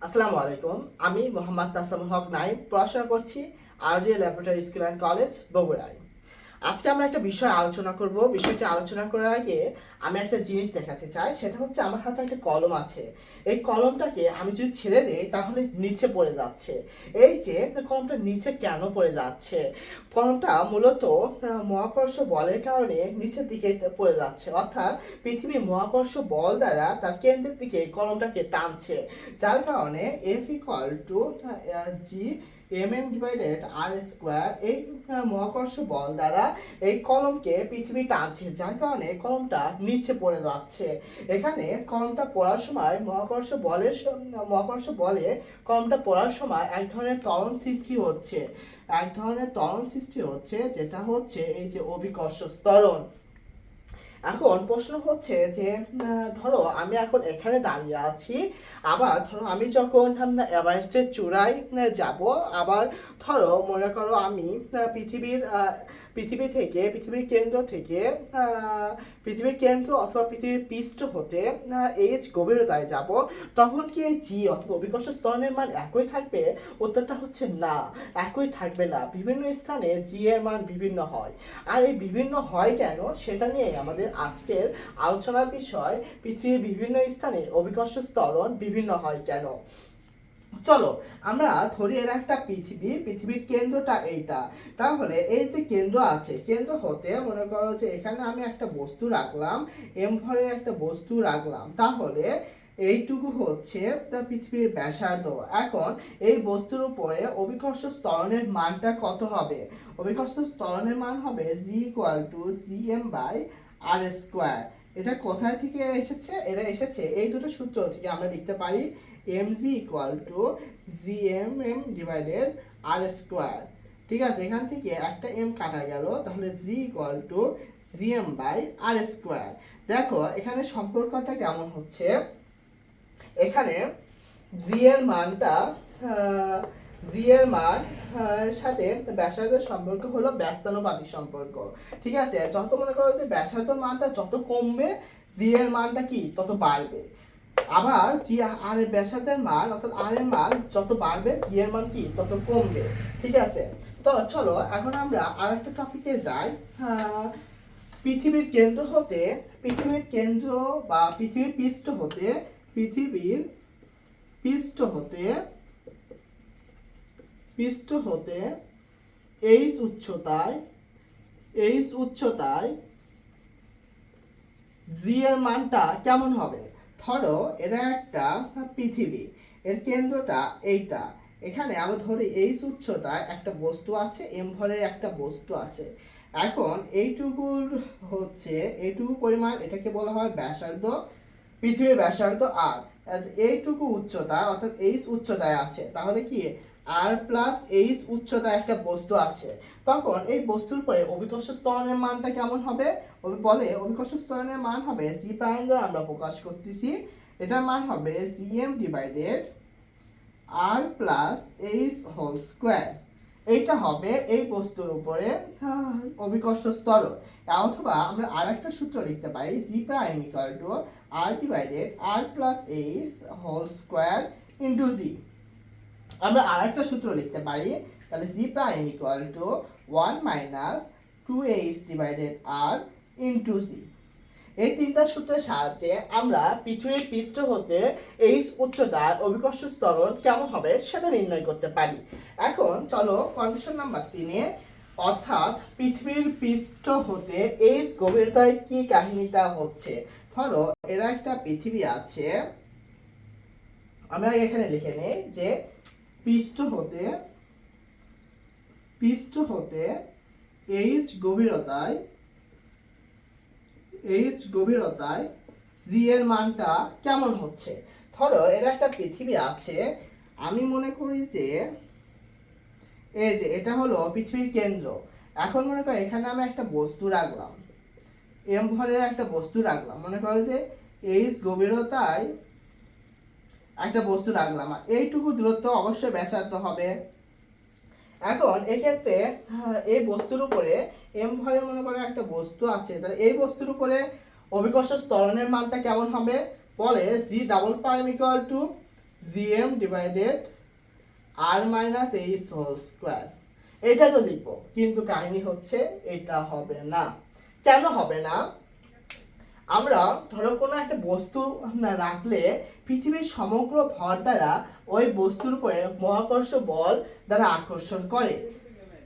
আসসালামু আলাইকুম। আমি মোহাম্মদ তাসামুল হক নাইম পড়াশোনা করছি RDA laboratory school and college বগুড়ায়। আজকে আমরা একটা বিষয় আলোচনা করব। বিষয়টি আলোচনা করার আগে আমি একটা জিনিস দেখাতে চাই, সেটা হচ্ছে আমার হাতে একটা কলম আছে। এই কলমটাকে আমি যদি ছেড়ে দিই তাহলে নিচে পড়ে যাচ্ছে। এই যে কলমটা নিচে কেন পড়ে যাচ্ছে? কলমটা মূলত মহাকর্ষ বলের কারণে নিচের দিকে পড়ে যাচ্ছে, অর্থাৎ পৃথিবীর মহাকর্ষ বল দ্বারা তার কেন্দ্রের দিকে কলমটাকে টানছে, যার কারণে F equal to G divided r square. এই মহাকর্ষ বল দ্বারা এই কলমকে পৃথিবী টানছে, যার কারণে কলমটা নিচে পড়ে যাচ্ছে। এখানে কলমটা পড়ার সময় মহাকর্ষ বলে কলমটা পড়ার সময় এক ধরনের ত্বরণ সৃষ্টি হচ্ছে, যেটা হচ্ছে এই যে অভিকর্ষ ত্বরণ। এখন প্রশ্ন হচ্ছে যে ধরো আমি এখন এখানে দাঁড়িয়ে আছি, আবার ধরো আমি যখন এভারেস্টের চূড়ায় যাব, আবার ধরো মনে করো আমি পৃথিবীর কেন্দ্র অথবা পৃথিবীর পৃষ্ঠ হতে এইচ গভীরতায় যাব, তখন কি এই জি অথবা অভিকর্ষ ত্বরণের মান একই থাকবে? উত্তরটা হচ্ছে না, একই থাকবে না। বিভিন্ন স্থানে জি এর মান বিভিন্ন হয়। আর এই বিভিন্ন হয় কেন, সেটা নিয়ে আমাদের আজকের আলোচনার বিষয়, পৃথিবীর বিভিন্ন স্থানে অভিকর্ষ ত্বরণ বিভিন্ন হয় কেন। চলো আমরা ধরি এর একটা পৃথিবীর কেন্দ্রটা এইটা। তাহলে এই যে কেন্দ্র আছে, কেন্দ্র হতে মনে করো যে এখানে আমি একটা বস্তু রাখলাম, এম ভরের একটা বস্তু রাখলাম, তাহলে এইটুকু হচ্ছে পৃথিবীর ব্যাসার্ধ। এখন এই বস্তুর উপরে অভিকর্ষ ত্বরণের মানটা কত হবে? অভিকর্ষ ত্বরণের মান হবে g equal to GM by r square. এটা কোথায় থেকে এসেছে? এটা এসেছে এই দুটো সূত্র থেকে। আমরা লিখতে পারি mg equal to gmm divided r square. ঠিক আছে, এখান থেকে একটা m কাটা গেল, তাহলে g equal to gm by r square. দেখো এখানে সম্পর্কটা কেমন হচ্ছে। এখানে g এর মানটা সাথে ব্যাসার্ধের সম্পর্ক হলো ব্যস্তানুপাতিক সম্পর্ক। ঠিক আছে, যত মনে করো যে ব্যাসার্ধ মানটা যত কমবে, জি এর মানটা কি তত বাড়বে। আবার জি আর এর ব্যাসার্ধের মান অর্থাৎ আর এর মান যত বাড়বে, জি এর মান কি তত কমবে। ঠিক আছে, তো চলো এখন আমরা আরেকটা টপিকে যাই। পৃথিবীর কেন্দ্র বা পৃথিবীর পৃষ্ঠ হতে এইচ উচ্চতায় জি এর মানটা কেমন হবে? ধরো এটা একটা পৃথিবী, এর কেন্দ্রটা এইটা। এখানে আমরা ধরি এইচ উচ্চতায় একটা বস্তু আছে, এম ভরের একটা বস্তু আছে। এখন এইটুকু পরিমাণ, এটাকে বলা হয় ব্যাসার্ধ, পৃথিবীর ব্যাসার্ধ। আর এইটুকু উচ্চতা অর্থাৎ এইচ উচ্চতায় আছে, তাহলে কি আর প্লাস এইচ উচ্চতায় একটা বস্তু আছে, তখন এই বস্তুর পরে অভিকর্ষ ত্বরণের মানটা কেমন হবে? অভিকর্ষ ত্বরণের মান হবে জি প্রাইম দ্বারা আমরা প্রকাশ করতেছি, এটার মান হবে GM divided r plus h whole square. এইটা হবে এই বস্তুর উপরে অভিকর্ষ ত্বরণ। অথবা আমরা আরেকটা সূত্র লিখতে পারি, g prime equal to r divided r plus h whole square into g. আমরা আরেকটা সূত্র লিখতে পারি, তাহলে g prime equal to 1 minus 2h divided r into g. এই তিনটা সূত্রের সাহায্যে আমরা পৃথিবীর পৃষ্ঠ হতে এইচ উচ্চতার অভিকর্ষ ত্বরণ কেমন হবে সেটা নির্ণয় করতে পারি। এখন চলো কন্ডিশন নাম্বার 3-এ, অর্থাৎ পৃথিবীর পৃষ্ঠ হতে এইচ গভীরতায় কি কাহিনীটা হচ্ছে। ধরো এরা একটা পৃথিবী আছে, আমরা এখানে লিখে নেই যে পৃষ্ঠ হতে এইচ গভীরতায় জি এর মানটা কেমন হচ্ছে। ধরো এর একটা পৃথিবী আছে, আমি মনে করি যে এই যে এটা হলো পৃথিবীর কেন্দ্র। এখন মনে করো এখানে আমি একটা বস্তু রাখলাম, এম ভরের একটা বস্তু রাখলাম, মনে করো যে এইচ গভীরতায় একটা বস্তু রাখলাম, আর এইটুকু দূরত্ব অবশ্যই ব্যাসার্ধ হবে। এখন এক্ষেত্রে এই বস্তুর উপরে এম ভরের মনে করো একটা বস্তু আছে, তাহলে এই বস্তুর উপরে অভিকর্ষ ত্বরণের মানটা কেমন হবে? বলে g double prime equal to GM divided r minus h whole square. এটা তো লিখবো, কিন্তু কাহিনী হচ্ছে এটা হবে না। কেন হবে না? আমরা ধরো কোনো একটা বস্তু রাখলে পৃথিবীর সমগ্র ভর দ্বারা ওই বস্তুর উপরে মহাকর্ষ বল দ্বারা আকর্ষণ করে,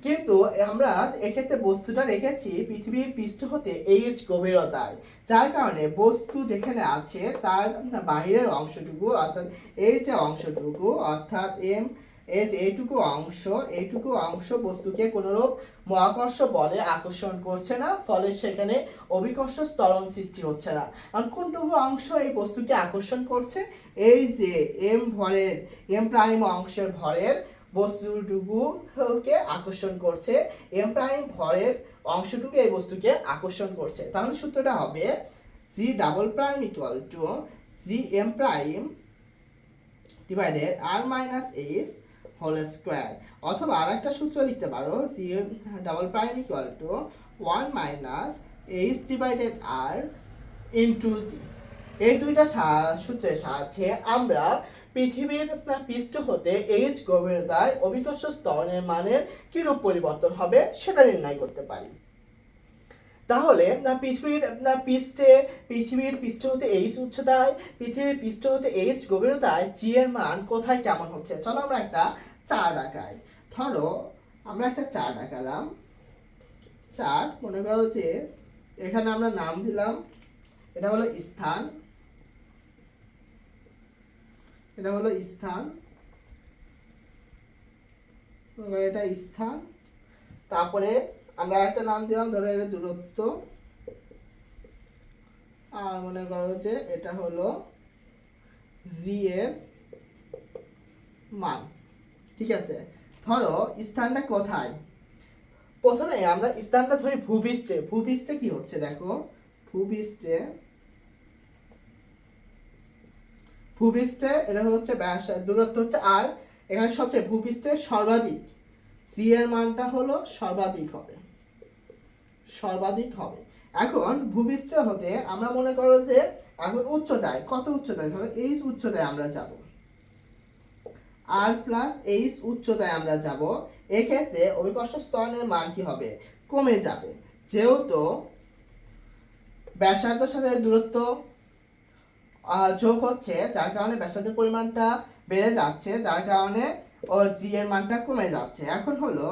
কিন্তু আমরা এক্ষেত্রে বস্তুটা রেখেছি পৃথিবীর পৃষ্ঠ হতে এইচ গভীরতায়, যার কারণে বস্তু যেখানে আছে তার বাইরের অংশটুকু অর্থাৎ এই যে অংশটুকু অর্থাৎ এম এজ এইটুকু অংশ বস্তুকে কোনোরূপ মহাকর্ষ বলে আকর্ষণ করছে না, ফলে সেখানে অভিকর্ষ ত্বরণ সৃষ্টি হচ্ছে না। আর কোনটুকু অংশ এই বস্তুকে আকর্ষণ করছে? এই যে এম প্রাইম অংশের ভরের বস্তুটুকুকে আকর্ষণ করছে, এম প্রাইম ভরের অংশটুকু এই বস্তুকে আকর্ষণ করছে। তাহলে সূত্রটা হবে g double prime equal to g m prime divided r minus h whole square, অথবা আর একটা সূত্র লিখতে পারো g double prime equal to 1 minus h divided r into g. এই দুইটা সূত্রের সাহায্যে আমরা পৃথিবীর পৃষ্ঠ হতে এইচ গভীরতায় অভিকর্ষ ত্বরণের মানের কিরূপ পরিবর্তন হবে সেটা নির্ণয় করতে পারি। তাহলে পৃথিবীর পৃষ্ঠ হতে এইচ উচ্চতায়, পৃথিবীর পৃষ্ঠ হতে এইচ গভীরতায় জি এর মান কোথায় কেমন হচ্ছে, চলো আমরা একটা চার্ট আঁকাই। ধরো আমরা একটা চার্ট আঁকালাম। চার্ট মনে করো যে এখানে আমরা নাম দিলাম, এটা হলো স্থান, এটা হলো স্থান, এটা স্থান। তারপরে আমরা একটা নাম দিলাম, ধরো এটা দূরত্ব, আর মনে করো যে এটা হলো জি এর মান। ঠিক আছে, ধরো স্থানটা কোথায়? প্রথমে আমরা স্থানটা ধরি ভূপৃষ্ঠে। ভূপৃষ্ঠে কি হচ্ছে দেখো, ভূপৃষ্ঠে এটা হচ্ছে ব্যাস, দূরত্ব হচ্ছে আর, এখানে সবচেয়ে ভূপৃষ্ঠের সর্বাধিক সি এর মানটা হলো সর্বাধিক হবে। এখন ভূপৃষ্ঠ হতে আমরা মনে করো যে এখন উচ্চতায়, কত উচ্চতায়? ধরো এইচ উচ্চতায় আমরা যাব, আর প্লাস এইচ উচ্চতায় আমরা যাব। এক্ষেত্রে অভিকর্ষ ত্বরণের মান কি হবে? কমে যাবে, যেহেতু ব্যাসার্ধের সাথে দূরত্ব যোগ হচ্ছে, যার কারণে ব্যাসার্ধের পরিমাণটা বেড়ে যাচ্ছে, যার কারণে জি এর মানটা কমে যাচ্ছে। এখন হলো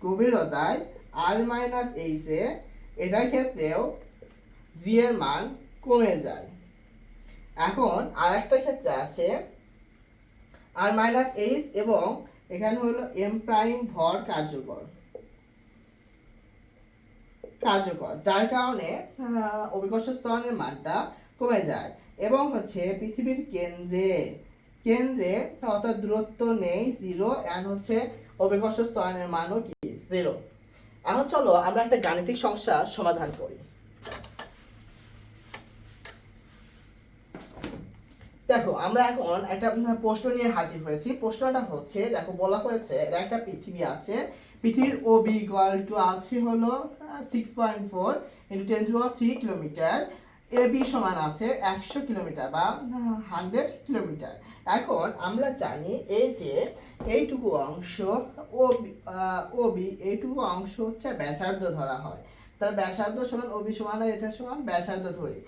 গভীরতায় আর মাইনাস এইচ এ, এটার ক্ষেত্রেও জি এর মান কমে যায়। এখন আর একটা ক্ষেত্রে আছে আর মাইনাস এইচ এবং এখানে হলো এম প্রাইম ভর কার্যকর, যার কারণে অভিকর্ষ ত্বরণের মানটা কমে যায়। এবং হচ্ছে পৃথিবীর কেন্দ্রে অর্থাৎ দূরত্ব নেই, 0, এন্ড হচ্ছে অভিকর্ষ ত্বরণের মানও কি 0। এখন চলো আমরা একটা গাণিতিক সমস্যা সমাধান করি। দেখো আমরা এখন একটা প্রশ্ন নিয়ে হাজির হয়েছি। প্রশ্নটা হচ্ছে, দেখো বলা হয়েছে এটা একটা পৃথিবী আছে, পৃথিবীর ওবি ইকুয়াল টু আছে হলো 6.4 × 10³ কিলোমিটার, এবি সমান আছে 100 কিলোমিটার বা 100 কিলোমিটার। এখন আমরা জানি এই যে এইটুকু অংশ ওবি এইটুকু অংশ হচ্ছে ব্যাসার্ধ ধরা হয়, তার ব্যাসার্ধ সমান ওবি সমান, এটা সমান ব্যাসার্ধ ধরি।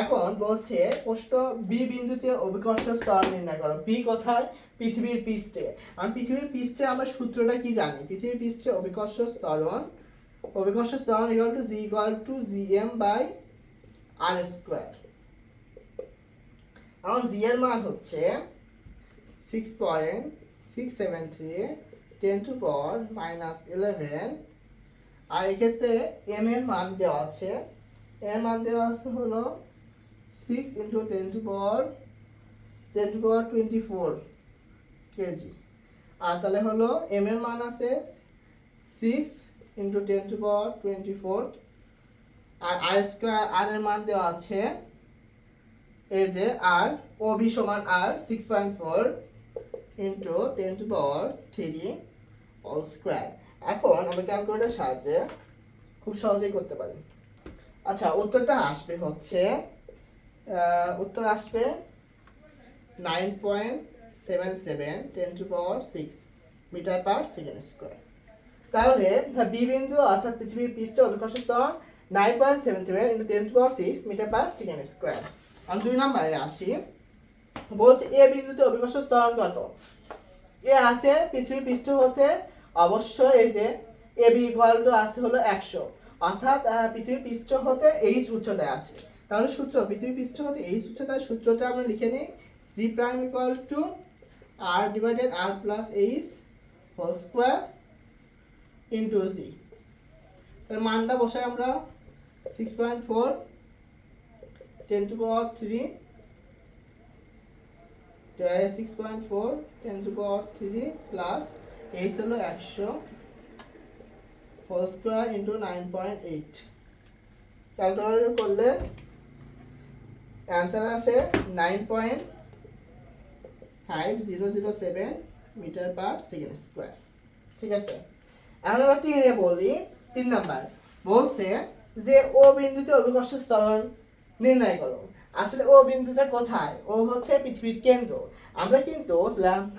এখন বলছে প্রশ্ন বি বিন্দুতে অভিকর্ষ ত্বরণ নির্ণয় করো। বি কোথায়? পৃথিবীর পৃষ্ঠে। আর পৃথিবীর পৃষ্ঠে আমরা সূত্রটা কি জানি? পৃথিবীর পৃষ্ঠে অভিকর্ষ ত্বরণ equal to g equal to GM by r square. এখন জি এর মান হচ্ছে 6.673 10⁻⁻11, আর এক্ষেত্রে এম এর মান দেওয়া আছে, হলো 6 × 10⁻24 কেজি। আর তাহলে হলো এম এর মান আছে 6 × 10⁻24, আর আর স্কয়ার আর এর মান দেওয়া আছে এই যে আর, ও বি সমান আর 6.4 × 10⁻³ হোল স্কয়ার। এখন আমরা ক্যালকুলেটরের সাহায্যে খুব সহজেই করতে পারি। আচ্ছা, উত্তরটা আসবে হচ্ছে উত্তর আসবে 9.77 10⁶ মিটার পার সেকেন্ড স্কোয়ার। তাহলে বি বিন্দু অর্থাৎ পৃথিবীর পৃষ্ঠে অভিকর্ষ ত্বরণ 9.77 × 10⁶ মিটার পার সেকেন্ড স্কোয়ার। আমি 2 নম্বরে আসি, বলছে এ বিন্দুতে অভিকর্ষ ত্বরণ কত? এ আছে পৃথিবীর পৃষ্ঠ হতে অবশ্যই এই যে এ বি ইকুয়াল টু আছে হলো 100, অর্থাৎ পৃথিবীর পৃষ্ঠ হতে এইচ উচ্চতায় আছে। তাহলে সূত্র পৃথিবীর পৃষ্ঠ হতে এইচ উচ্চতার সূত্রটা আমরা লিখে নিই, g prime equal to r divided r plus h whole square into g. এর মানটা বসাই আমরা 6.4 10⁻³ 6.4 10⁻³ প্লাস এইচ হলো 100 হোল স্কোয়ার ইন্টু 9.8। ক্যালকুলেট করলে অ্যান্সার আসে 9.5007 মিটার পার সেকেন্ড স্কোয়ার। ঠিক আছে, এখন আমরা 3 বলি। 3 নাম্বার বলছে যে ও বিন্দুতে অভিকর্ষ ত্বরণ নির্ণয় করো। আসলে ও বিন্দুটা কোথায়? ও হচ্ছে পৃথিবীর কেন্দ্র। আমরা কিন্তু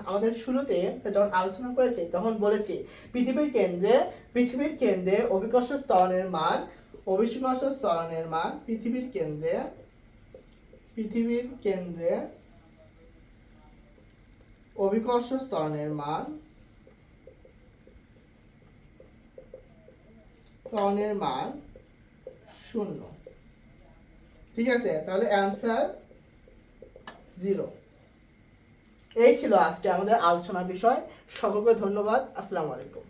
আমাদের শুরুতে যখন আলোচনা করেছি তখন বলেছি পৃথিবীর কেন্দ্রে অভিকর্ষ ত্বরণের মান পৃথিবীর কেন্দ্রে অভিকর্ষ ত্বরণের মান 0। ঠিক আছে, তাহলে অ্যান্সার 0। এই ছিল আজকে আমাদের আলোচনার বিষয়। সকলকে ধন্যবাদ। আসসালামু আলাইকুম।